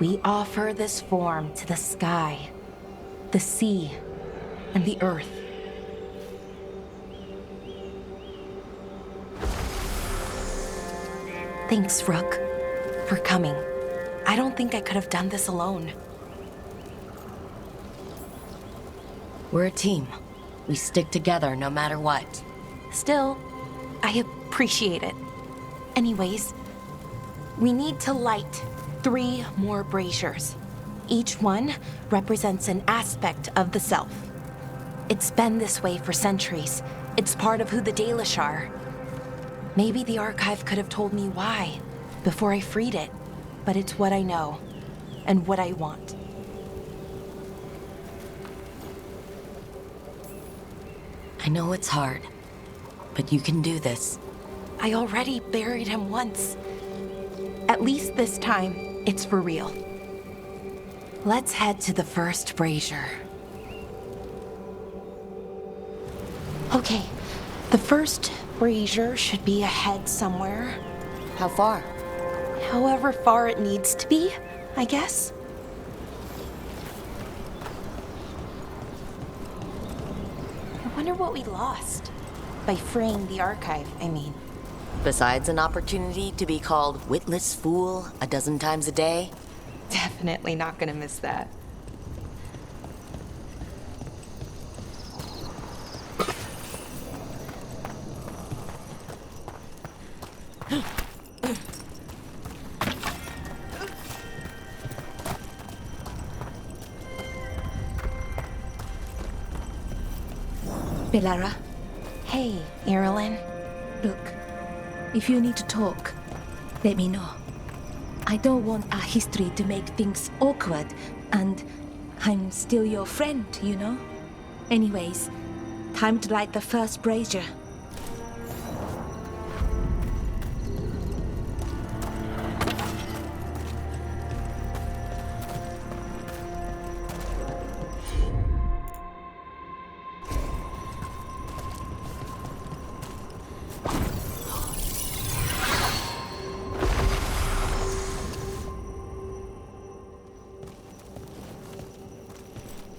We offer this form to the sky, the sea, and the earth. Thanks, Rook, for coming. I don't think I could have done this alone. We're a team. We stick together no matter what. Still, I appreciate it. Anyways, we need to light 3 more braziers. Each one represents an aspect of the self. It's been this way for centuries. It's part of who the Dalish are. Maybe the archive could have told me why before I freed it, but it's what I know and what I want. I know it's hard, but you can do this. I already buried him once. At least this time, it's for real. Let's head to the first brazier. Okay, the first brazier should be ahead somewhere. How far? However far it needs to be, I guess. I wonder what we lost. By freeing the archive, I mean. Besides an opportunity to be called witless fool a dozen times a day? Definitely not gonna miss that. Bellara, Hey, Irulan. look, if you need to talk, let me know. I don't want our history to make things awkward, and I'm still your friend, you know? Anyways, time to light the first brazier.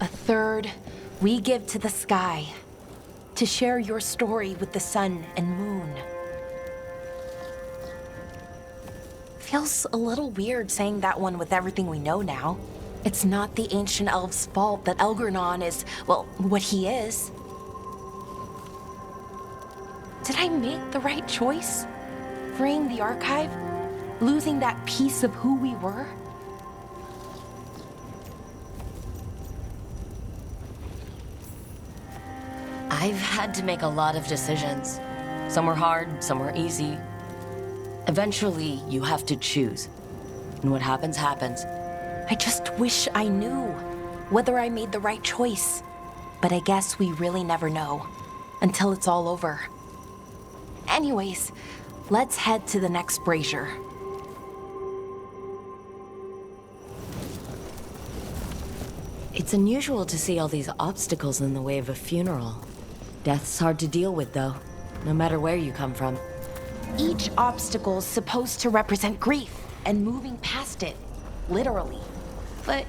A third we give to the sky, to share your story with the sun and moon. Feels a little weird saying that one with everything we know now. It's not the ancient elves' fault that Elgernon is, well, what he is. Did I make the right choice? Freeing the archive? Losing that piece of who we were? I've had to make a lot of decisions. Some were hard, some were easy. Eventually, you have to choose. And what happens, happens. I just wish I knew whether I made the right choice. But I guess we really never know until it's all over. Anyways, let's head to the next brazier. It's unusual to see all these obstacles in the way of a funeral. Death's hard to deal with, though, no matter where you come from. Each obstacle's supposed to represent grief and moving past it, literally. But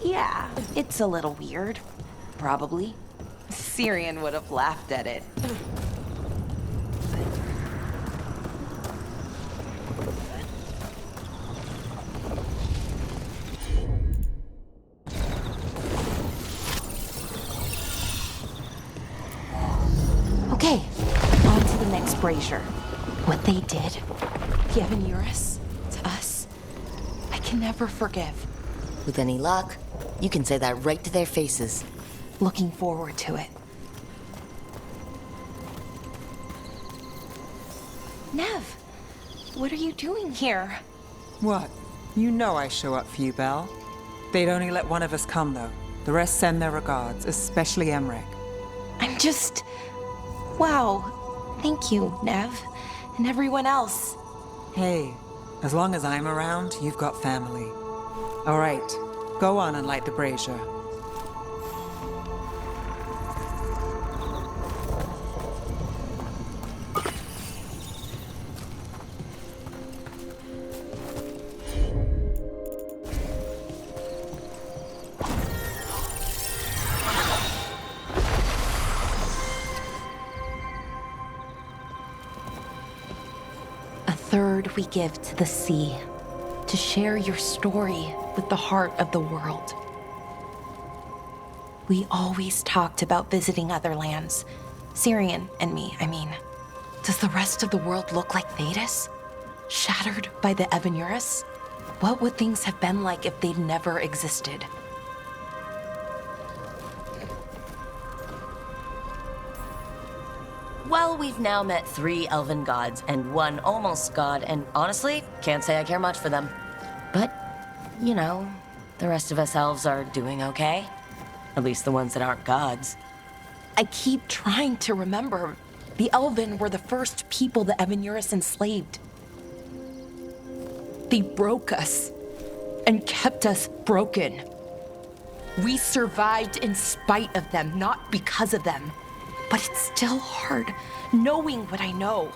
yeah, it's a little weird. Probably. Syrian would have laughed at it. Okay, on to the next brazier. What they did, Yevon Urus, to us, I can never forgive. With any luck, you can say that right to their faces. Looking forward to it. Nev, what are you doing here? What? You know I show up for you, Belle. They'd only let one of us come, though. The rest send their regards, especially Emmerich. I'm just... Wow. Thank you, Nev. And everyone else. Hey, as long as I'm around, you've got family. All right, go on and light the brazier. third we give to the sea, to share your story with the heart of the world. We always talked about visiting other lands. Syrian and me, I mean. Does the rest of the world look like Thedas? Shattered by the Evanurus? What would things have been like if they'd never existed? Well, we've now met 3 elven gods and 1 almost god, and honestly, can't say I care much for them. But, you know, the rest of us elves are doing okay. At least the ones that aren't gods. I keep trying to remember. The Elven were the first people the Evanurus enslaved. They broke us and kept us broken. We survived in spite of them, not because of them. But it's still hard, knowing what I know.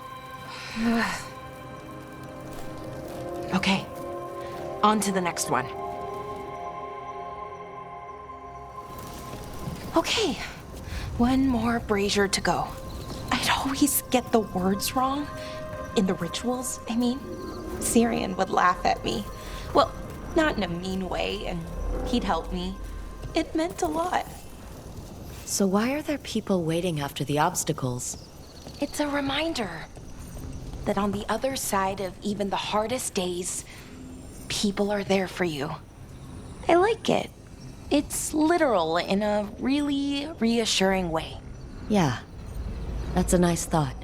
Okay, on to the next one. Okay, one more brazier to go. I'd always get the words wrong. In the rituals, I mean. Syrian would laugh at me. Well, not in a mean way, and he'd help me. It meant a lot. So why are there people waiting after the obstacles? It's a reminder that on the other side of even the hardest days, people are there for you. I like it. It's literal in a really reassuring way. Yeah, that's a nice thought.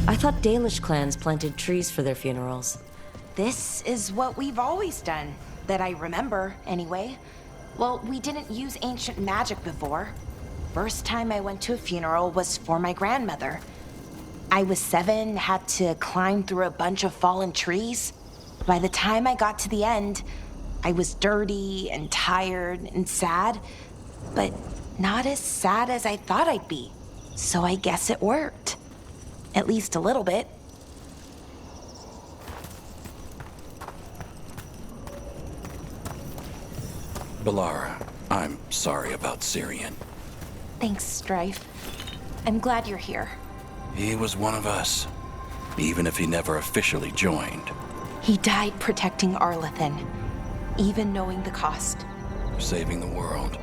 I thought Dalish clans planted trees for their funerals. This is what we've always done, that I remember, anyway. Well, we didn't use ancient magic before. First time I went to a funeral was for my grandmother. I was 7, had to climb through a bunch of fallen trees. By the time I got to the end, I was dirty and tired and sad, but not as sad as I thought I'd be. So I guess it worked. At least a little bit. Balara, I'm sorry about Syrian. Thanks, Strife. I'm glad you're here. He was one of us, even if he never officially joined. He died protecting Arlathan, even knowing the cost. Saving the world.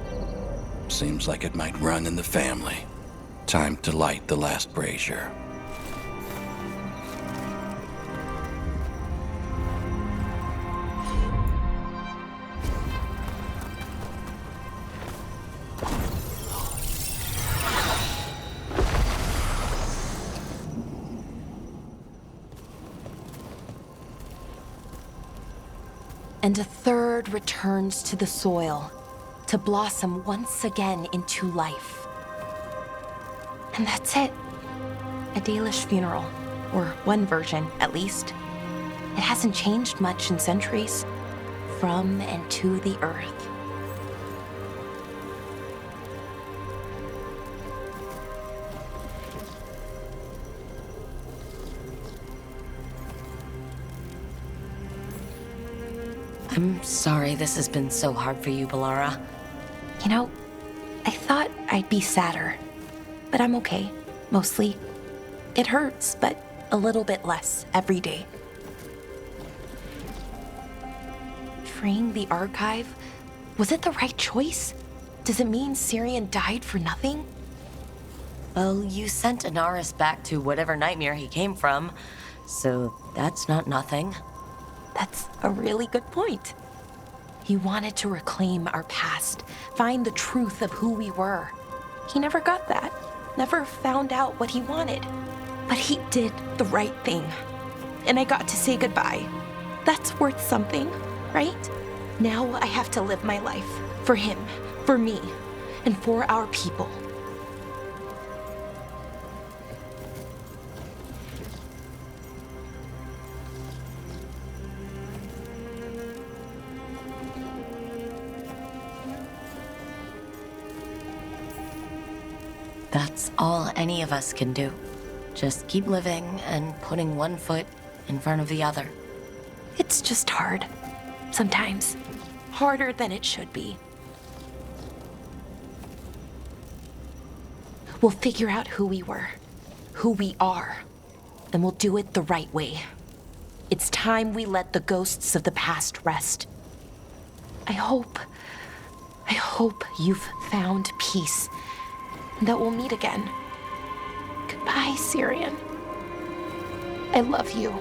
Seems like it might run in the family. Time to light the last brazier. And a third returns to the soil, to blossom once again into life. And that's it. A Dalish funeral, or one version, at least. It hasn't changed much in centuries. From and to the earth. I'm sorry this has been so hard for you, Balara. You know, I thought I'd be sadder, but I'm okay, mostly. It hurts, but a little bit less every day. Freeing the archive, was it the right choice? Does it mean Syrian died for nothing? Well, you sent Anaris back to whatever nightmare he came from, so that's not nothing. That's a really good point. He wanted to reclaim our past, find the truth of who we were. He never got that, never found out what he wanted. But he did the right thing. And I got to say goodbye. That's worth something, right? Now I have to live my life for him, for me, and for our people. That's all any of us can do. Just keep living and putting one foot in front of the other. It's just hard. Sometimes harder than it should be. We'll figure out who we were, who we are, and we'll do it the right way. It's time we let the ghosts of the past rest. I hope you've found peace, and that we'll meet again. Goodbye, Syrian. I love you.